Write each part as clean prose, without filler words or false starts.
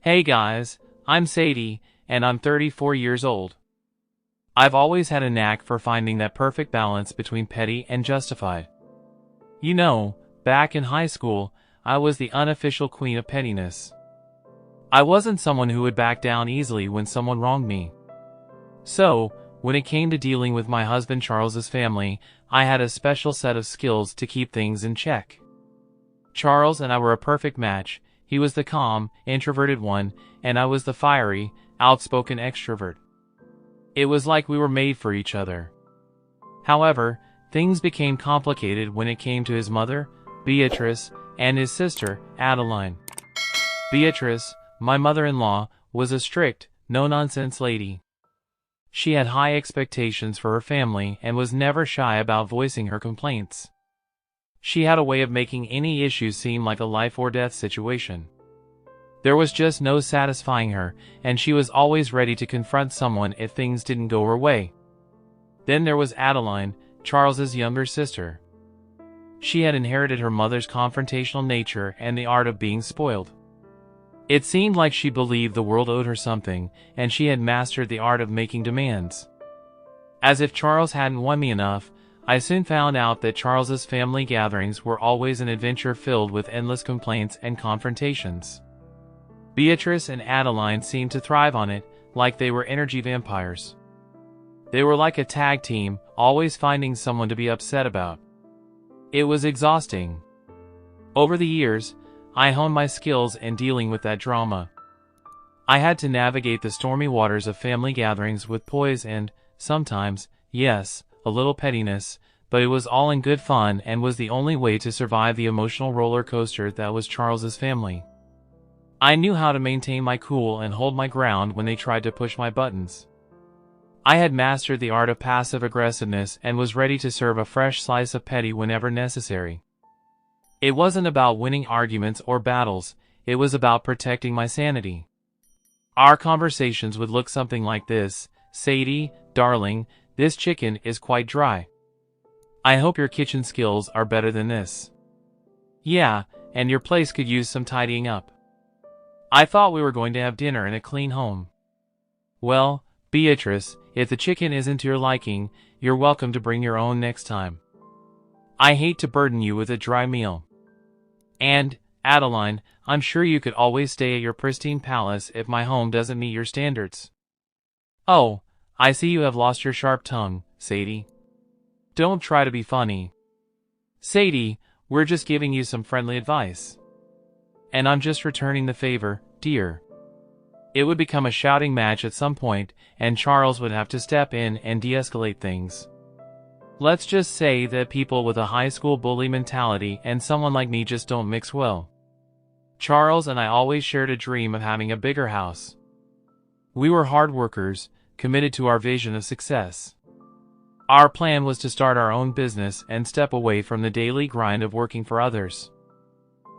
Hey guys, I'm Sadie, and I'm 34 years old. I've always had a knack for finding that perfect balance between petty and justified. You know, back in high school, I was the unofficial queen of pettiness. I wasn't someone who would back down easily when someone wronged me. So, when it came to dealing with my husband Charles's family, I had a special set of skills to keep things in check. Charles and I were a perfect match. He was the calm, introverted one, and I was the fiery, outspoken extrovert. It was like we were made for each other. However, things became complicated when it came to his mother, Beatrice, and his sister, Adeline. Beatrice, my mother-in-law, was a strict, no-nonsense lady. She had high expectations for her family and was never shy about voicing her complaints. She had a way of making any issue seem like a life-or-death situation. There was just no satisfying her, and she was always ready to confront someone if things didn't go her way. Then there was Adeline, Charles's younger sister. She had inherited her mother's confrontational nature and the art of being spoiled. It seemed like she believed the world owed her something, and she had mastered the art of making demands. As if Charles hadn't won me enough, I soon found out that Charles's family gatherings were always an adventure filled with endless complaints and confrontations. Beatrice and Adeline seemed to thrive on it, like they were energy vampires. They were like a tag team, always finding someone to be upset about. It was exhausting. Over the years, I honed my skills in dealing with that drama. I had to navigate the stormy waters of family gatherings with poise and, sometimes, yes, a little pettiness, but it was all in good fun and was the only way to survive the emotional roller coaster that was Charles's family. I knew how to maintain my cool and hold my ground when they tried to push my buttons. I had mastered the art of passive aggressiveness and was ready to serve a fresh slice of petty whenever necessary. It wasn't about winning arguments or battles, it was about protecting my sanity. Our conversations would look something like this: "Sadie, darling, this chicken is quite dry. I hope your kitchen skills are better than this. Yeah, and your place could use some tidying up. I thought we were going to have dinner in a clean home. Well, Beatrice, if the chicken isn't to your liking, you're welcome to bring your own next time. I hate to burden you with a dry meal. And, Adeline, I'm sure you could always stay at your pristine palace if my home doesn't meet your standards." "Oh, I see you have lost your sharp tongue, Sadie. Don't try to be funny. Sadie, we're just giving you some friendly advice. And I'm just returning the favor, dear." It would become a shouting match at some point, and Charles would have to step in and de-escalate things. Let's just say that people with a high school bully mentality and someone like me just don't mix well. Charles and I always shared a dream of having a bigger house. We were hard workers, committed to our vision of success. Our plan was to start our own business and step away from the daily grind of working for others.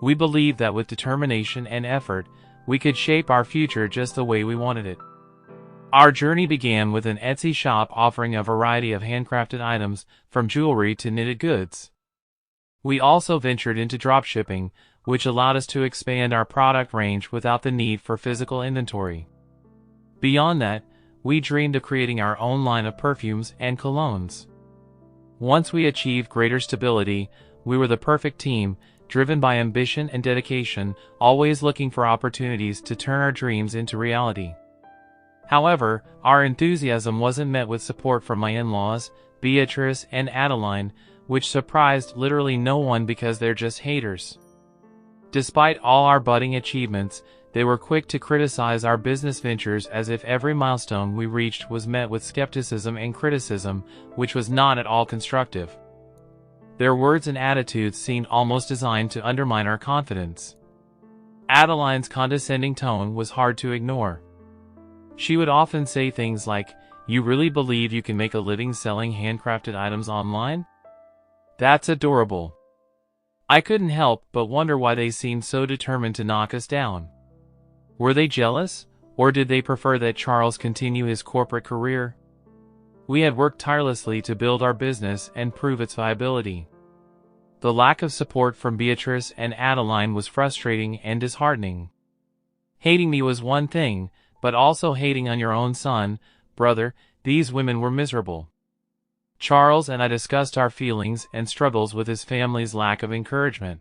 We believed that with determination and effort, we could shape our future just the way we wanted it. Our journey began with an Etsy shop offering a variety of handcrafted items, from jewelry to knitted goods. We also ventured into dropshipping, which allowed us to expand our product range without the need for physical inventory. Beyond that, we dreamed of creating our own line of perfumes and colognes. Once we achieved greater stability, we were the perfect team, driven by ambition and dedication, always looking for opportunities to turn our dreams into reality. However, our enthusiasm wasn't met with support from my in-laws, Beatrice and Adeline, which surprised literally no one because they're just haters. Despite all our budding achievements, they were quick to criticize our business ventures as if every milestone we reached was met with skepticism and criticism, which was not at all constructive. Their words and attitudes seemed almost designed to undermine our confidence. Adeline's condescending tone was hard to ignore. She would often say things like, "You really believe you can make a living selling handcrafted items online? That's adorable." I couldn't help but wonder why they seemed so determined to knock us down. Were they jealous, or did they prefer that Charles continue his corporate career? We had worked tirelessly to build our business and prove its viability. The lack of support from Beatrice and Adeline was frustrating and disheartening. Hating me was one thing, but also hating on your own son, brother, these women were miserable. Charles and I discussed our feelings and struggles with his family's lack of encouragement.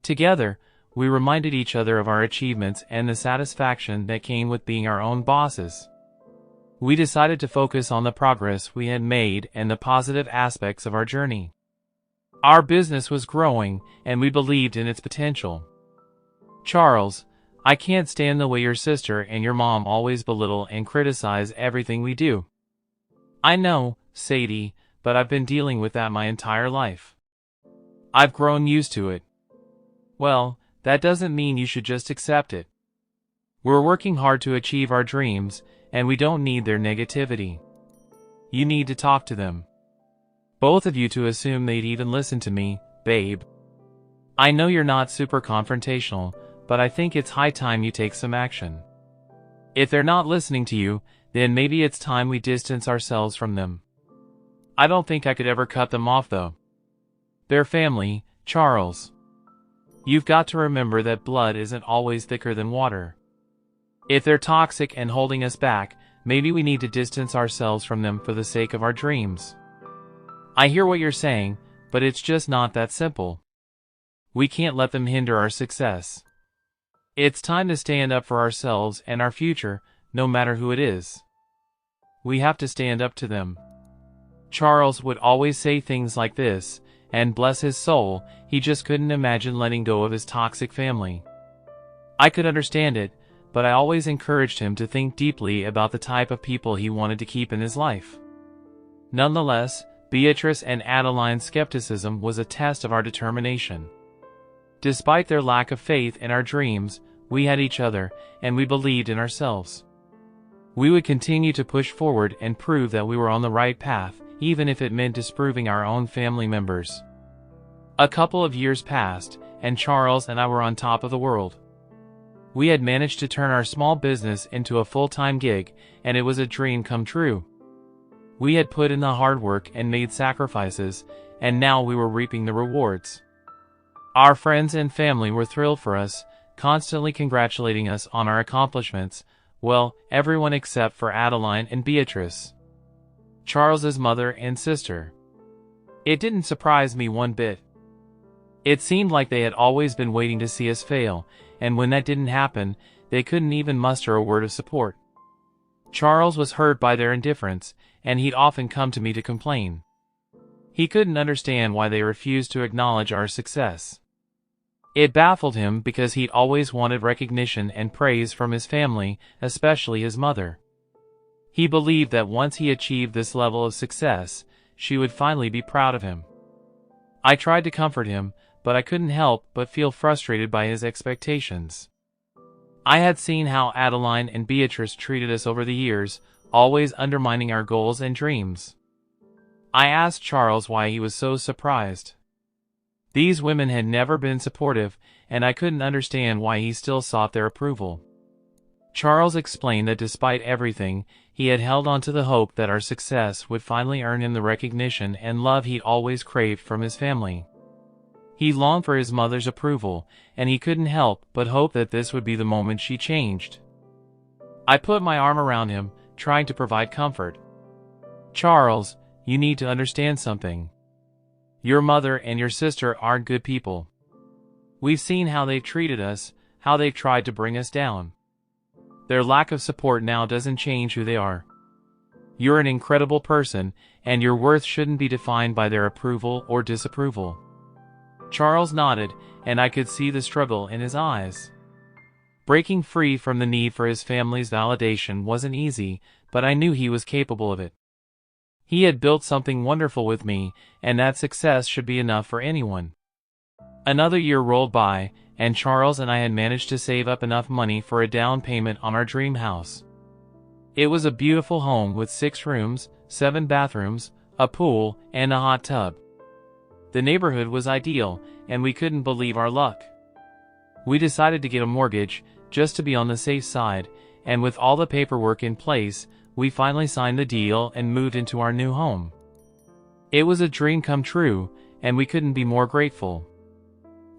Together, we reminded each other of our achievements and the satisfaction that came with being our own bosses. We decided to focus on the progress we had made and the positive aspects of our journey. Our business was growing, and we believed in its potential. Charles, I can't stand the way your sister and your mom always belittle and criticize everything we do. I know, Sadie, but I've been dealing with that my entire life. I've grown used to it. Well, that doesn't mean you should just accept it. We're working hard to achieve our dreams, and we don't need their negativity. You need to talk to them. Both of you to assume they'd even listen to me, babe. I know you're not super confrontational, but I think it's high time you take some action. If they're not listening to you, then maybe it's time we distance ourselves from them. I don't think I could ever cut them off though. They're family, Charles. You've got to remember that blood isn't always thicker than water. If they're toxic and holding us back, maybe we need to distance ourselves from them for the sake of our dreams. I hear what you're saying, but it's just not that simple. We can't let them hinder our success. It's time to stand up for ourselves and our future, no matter who it is. We have to stand up to them. Charles would always say things like this, and bless his soul, he just couldn't imagine letting go of his toxic family. I could understand it, but I always encouraged him to think deeply about the type of people he wanted to keep in his life. Nonetheless, Beatrice and Adeline's skepticism was a test of our determination. Despite their lack of faith in our dreams, we had each other, and we believed in ourselves. We would continue to push forward and prove that we were on the right path, even if it meant disproving our own family members. A couple of years passed, and Charles and I were on top of the world. We had managed to turn our small business into a full-time gig, and it was a dream come true. We had put in the hard work and made sacrifices, and now we were reaping the rewards. Our friends and family were thrilled for us, constantly congratulating us on our accomplishments, well, everyone except for Adeline and Beatrice, Charles's mother and sister. It didn't surprise me one bit. It seemed like they had always been waiting to see us fail, and when that didn't happen, they couldn't even muster a word of support. Charles was hurt by their indifference, and he'd often come to me to complain. He couldn't understand why they refused to acknowledge our success. It baffled him because he'd always wanted recognition and praise from his family, especially his mother. He believed that once he achieved this level of success, she would finally be proud of him. I tried to comfort him, but I couldn't help but feel frustrated by his expectations. I had seen how Adeline and Beatrice treated us over the years, always undermining our goals and dreams. I asked Charles why he was so surprised. These women had never been supportive, and I couldn't understand why he still sought their approval. Charles explained that despite everything, he had held on to the hope that our success would finally earn him the recognition and love he'd always craved from his family. He longed for his mother's approval, and he couldn't help but hope that this would be the moment she changed. I put my arm around him, trying to provide comfort. Charles, you need to understand something. Your mother and your sister aren't good people. We've seen how they've treated us, how they've tried to bring us down. Their lack of support now doesn't change who they are. You're an incredible person, and your worth shouldn't be defined by their approval or disapproval. Charles nodded, and I could see the struggle in his eyes. Breaking free from the need for his family's validation wasn't easy, but I knew he was capable of it. He had built something wonderful with me, and that success should be enough for anyone. Another year rolled by, and Charles and I had managed to save up enough money for a down payment on our dream house. It was a beautiful home with 6 rooms, 7 bathrooms, a pool, and a hot tub. The neighborhood was ideal, and we couldn't believe our luck. We decided to get a mortgage, just to be on the safe side, and with all the paperwork in place, we finally signed the deal and moved into our new home. It was a dream come true, and we couldn't be more grateful.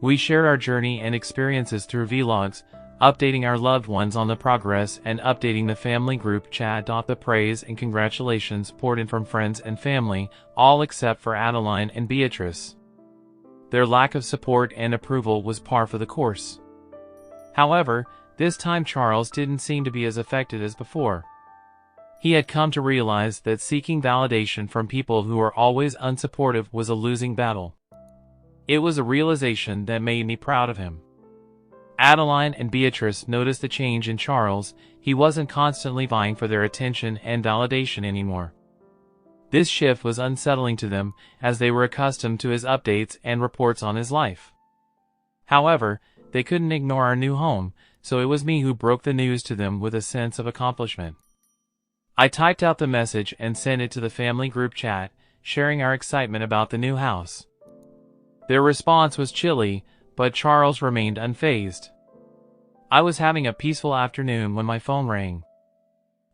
We shared our journey and experiences through vlogs, updating our loved ones on the progress and updating the family group chat. The praise and congratulations poured in from friends and family, all except for Adeline and Beatrice. Their lack of support and approval was par for the course. However, this time Charles didn't seem to be as affected as before. He had come to realize that seeking validation from people who are always unsupportive was a losing battle. It was a realization that made me proud of him. Adeline and Beatrice noticed the change in Charles. He wasn't constantly vying for their attention and validation anymore. This shift was unsettling to them, as they were accustomed to his updates and reports on his life. However, they couldn't ignore our new home, so it was me who broke the news to them with a sense of accomplishment. I typed out the message and sent it to the family group chat, sharing our excitement about the new house. Their response was chilly, but Charles remained unfazed. I was having a peaceful afternoon when my phone rang.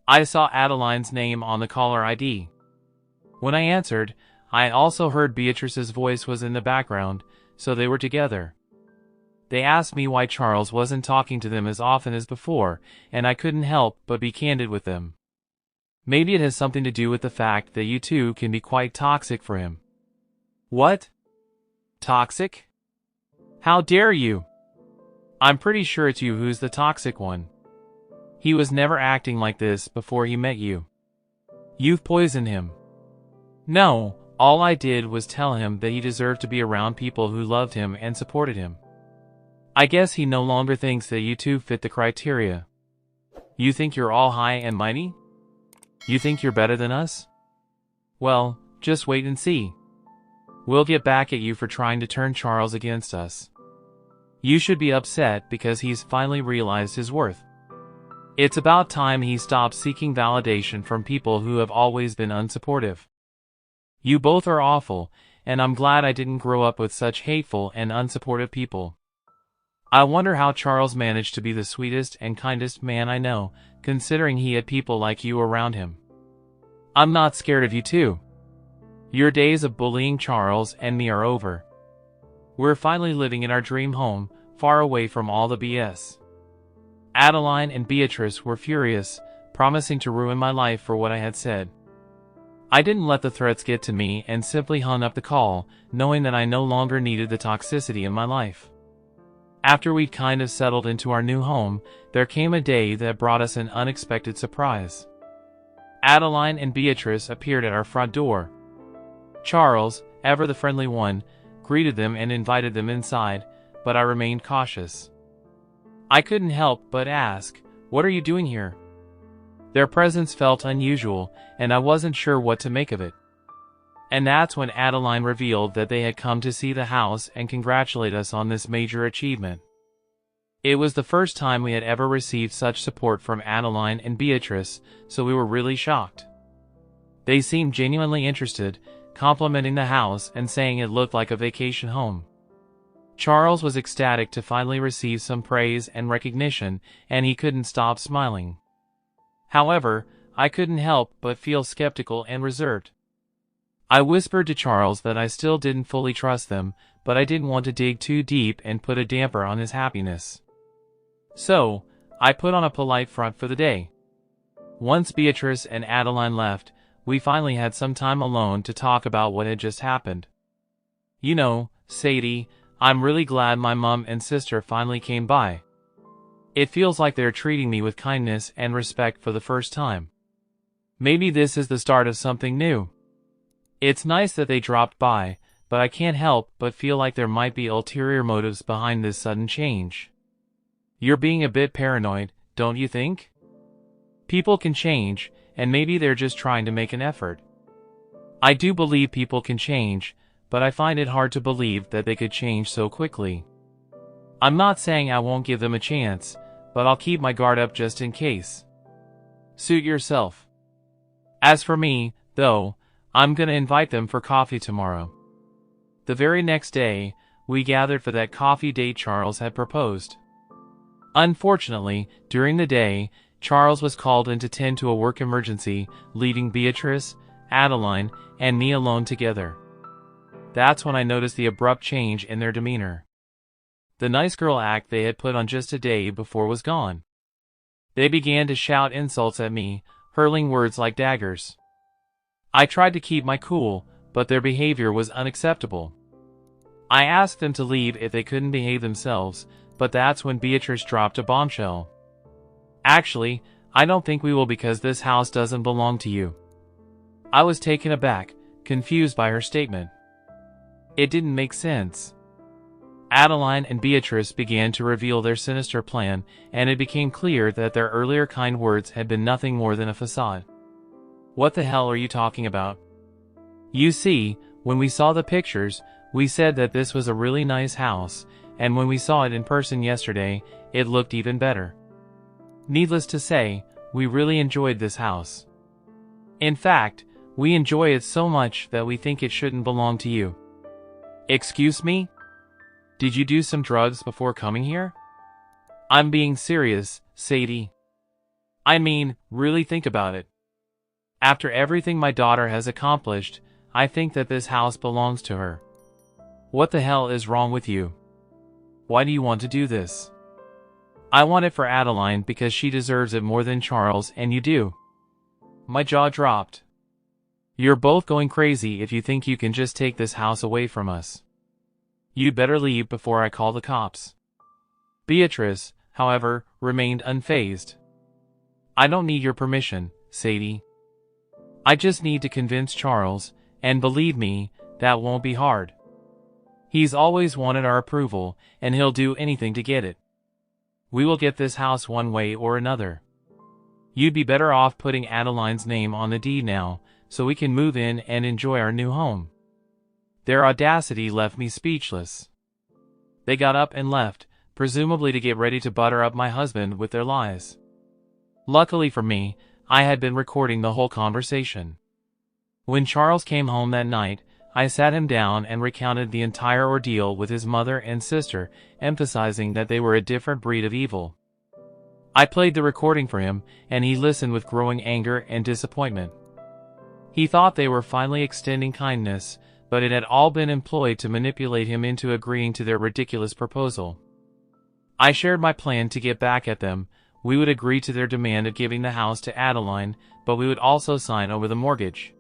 I saw Adeline's name on the caller ID. When I answered, I also heard Beatrice's voice was in the background, so they were together. They asked me why Charles wasn't talking to them as often as before, and I couldn't help but be candid with them. Maybe it has something to do with the fact that you two can be quite toxic for him. What? Toxic? How dare you? I'm pretty sure it's you who's the toxic one. He was never acting like this before he met you. You've poisoned him. No, all I did was tell him that he deserved to be around people who loved him and supported him. I guess he no longer thinks that you two fit the criteria. You think you're all high and mighty? You think you're better than us? Well, just wait and see. We'll get back at you for trying to turn Charles against us. You should be upset because he's finally realized his worth. It's about time he stopped seeking validation from people who have always been unsupportive. You both are awful, and I'm glad I didn't grow up with such hateful and unsupportive people. I wonder how Charles managed to be the sweetest and kindest man I know, considering he had people like you around him. I'm not scared of you too. Your days of bullying Charles and me are over. We're finally living in our dream home, far away from all the BS. Adeline and Beatrice were furious, promising to ruin my life for what I had said. I didn't let the threats get to me and simply hung up the call, knowing that I no longer needed the toxicity in my life. After we'd kind of settled into our new home, there came a day that brought us an unexpected surprise. Adeline and Beatrice appeared at our front door. Charles, ever the friendly one, greeted them and invited them inside, but I remained cautious. I couldn't help but ask, "What are you doing here?" Their presence felt unusual, and I wasn't sure what to make of it. And that's when Adeline revealed that they had come to see the house and congratulate us on this major achievement. It was the first time we had ever received such support from Adeline and Beatrice, so we were really shocked. They seemed genuinely interested, complimenting the house and saying it looked like a vacation home. Charles was ecstatic to finally receive some praise and recognition, and he couldn't stop smiling. However, I couldn't help but feel skeptical and reserved. I whispered to Charles that I still didn't fully trust them, but I didn't want to dig too deep and put a damper on his happiness. So, I put on a polite front for the day. Once Beatrice and Adeline left, we finally had some time alone to talk about what had just happened. You know, Sadie, I'm really glad my mom and sister finally came by. It feels like they're treating me with kindness and respect for the first time. Maybe this is the start of something new. It's nice that they dropped by, but I can't help but feel like there might be ulterior motives behind this sudden change. You're being a bit paranoid, don't you think? People can change, and maybe they're just trying to make an effort. I do believe people can change, but I find it hard to believe that they could change so quickly. I'm not saying I won't give them a chance, but I'll keep my guard up just in case. Suit yourself. As for me, though, I'm gonna invite them for coffee tomorrow. The very next day, we gathered for that coffee date Charles had proposed. Unfortunately, during the day, Charles was called in to tend to a work emergency, leaving Beatrice, Adeline, and me alone together. That's when I noticed the abrupt change in their demeanor. The nice girl act they had put on just a day before was gone. They began to shout insults at me, hurling words like daggers. I tried to keep my cool, but their behavior was unacceptable. I asked them to leave if they couldn't behave themselves, but that's when Beatrice dropped a bombshell. Actually, I don't think we will because this house doesn't belong to you. I was taken aback, confused by her statement. It didn't make sense. Adeline and Beatrice began to reveal their sinister plan, and it became clear that their earlier kind words had been nothing more than a facade. What the hell are you talking about? You see, when we saw the pictures, we said that this was a really nice house, and when we saw it in person yesterday, it looked even better. Needless to say, we really enjoyed this house. In fact, we enjoy it so much that we think it shouldn't belong to you. Excuse me? Did you do some drugs before coming here? I'm being serious, Sadie. I mean, really think about it. After everything my daughter has accomplished, I think that this house belongs to her. What the hell is wrong with you? Why do you want to do this? I want it for Adeline because she deserves it more than Charles and you do. My jaw dropped. You're both going crazy if you think you can just take this house away from us. You'd better leave before I call the cops. Beatrice, however, remained unfazed. I don't need your permission, Sadie. I just need to convince Charles, and believe me, that won't be hard. He's always wanted our approval, and he'll do anything to get it. We will get this house one way or another. You'd be better off putting Adeline's name on the deed now, so we can move in and enjoy our new home. Their audacity left me speechless. They got up and left, presumably to get ready to butter up my husband with their lies. Luckily for me, I had been recording the whole conversation. When Charles came home that night, I sat him down and recounted the entire ordeal with his mother and sister, emphasizing that they were a different breed of evil. I played the recording for him, and he listened with growing anger and disappointment. He thought they were finally extending kindness, but it had all been employed to manipulate him into agreeing to their ridiculous proposal. I shared my plan to get back at them. We would agree to their demand of giving the house to Adeline, but we would also sign over the mortgage.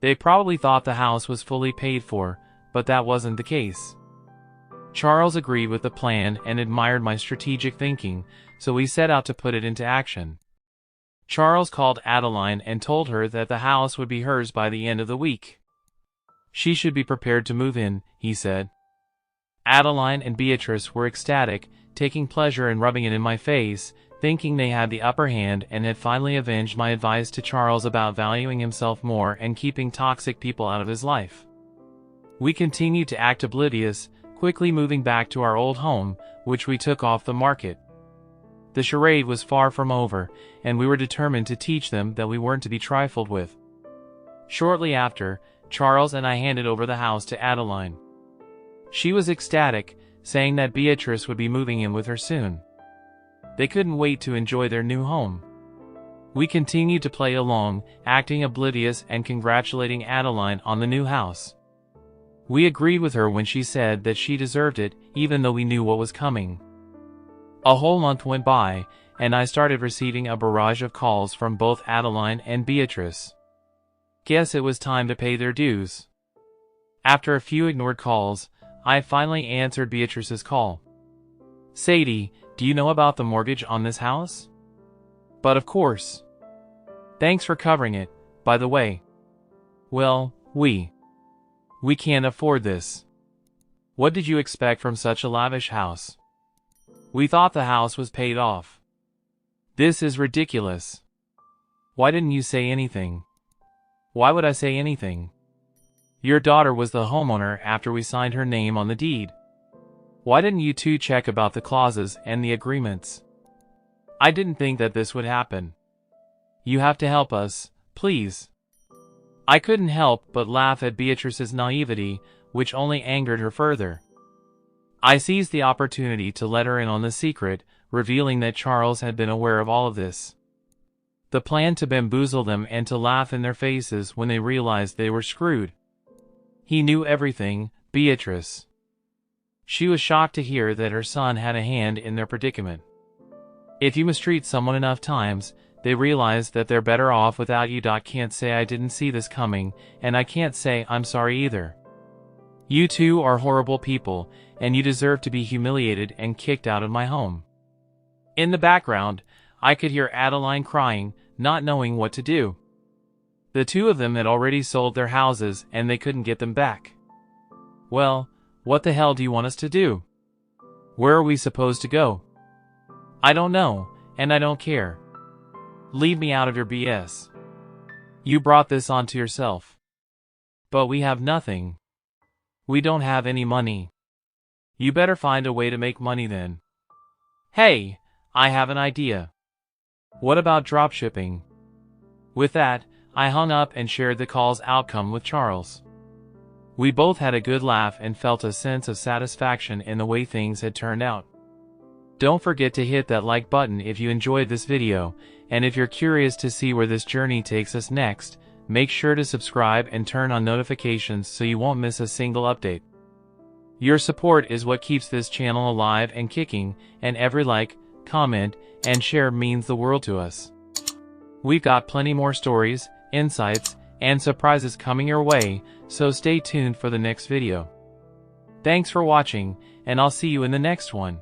They probably thought the house was fully paid for, but that wasn't the case. Charles agreed with the plan and admired my strategic thinking, so we set out to put it into action. Charles called Adeline and told her that the house would be hers by the end of the week. She should be prepared to move in, he said. Adeline and Beatrice were ecstatic, taking pleasure in rubbing it in my face, thinking they had the upper hand and had finally avenged my advice to Charles about valuing himself more and keeping toxic people out of his life. We continued to act oblivious, quickly moving back to our old home, which we took off the market. The charade was far from over, and we were determined to teach them that we weren't to be trifled with. Shortly after, Charles and I handed over the house to Adeline. She was ecstatic, saying that Beatrice would be moving in with her soon. They couldn't wait to enjoy their new home. We continued to play along, acting oblivious and congratulating Adeline on the new house. We agreed with her when she said that she deserved it, even though we knew what was coming. A whole month went by, and I started receiving a barrage of calls from both Adeline and Beatrice. Guess it was time to pay their dues. After a few ignored calls, I finally answered Beatrice's call. Sadie, do you know about the mortgage on this house? But of course. Thanks for covering it, by the way. Well, we can't afford this. What did you expect from such a lavish house? We thought the house was paid off. This is ridiculous. Why didn't you say anything? Why would I say anything? Your daughter was the homeowner after we signed her name on the deed. Why didn't you two check about the clauses and the agreements? I didn't think that this would happen. You have to help us, please. I couldn't help but laugh at Beatrice's naivety, which only angered her further. I seized the opportunity to let her in on the secret, revealing that Charles had been aware of all of this. The plan to bamboozle them and to laugh in their faces when they realized they were screwed. He knew everything, Beatrice. She was shocked to hear that her son had a hand in their predicament. If you mistreat someone enough times, they realize that they're better off without you. Can't say I didn't see this coming, and I can't say I'm sorry either. You two are horrible people, and you deserve to be humiliated and kicked out of my home. In the background, I could hear Adeline crying, not knowing what to do. The two of them had already sold their houses and they couldn't get them back. Well, what the hell do you want us to do? Where are we supposed to go? I don't know, and I don't care. Leave me out of your BS. You brought this onto yourself. But we have nothing. We don't have any money. You better find a way to make money then. Hey, I have an idea. What about dropshipping? With that, I hung up and shared the call's outcome with Charles. We both had a good laugh and felt a sense of satisfaction in the way things had turned out. Don't forget to hit that like button if you enjoyed this video, and if you're curious to see where this journey takes us next, make sure to subscribe and turn on notifications so you won't miss a single update. Your support is what keeps this channel alive and kicking, and every like, comment, and share means the world to us. We've got plenty more stories, insights, and surprises coming your way, so stay tuned for the next video. Thanks for watching, and I'll see you in the next one.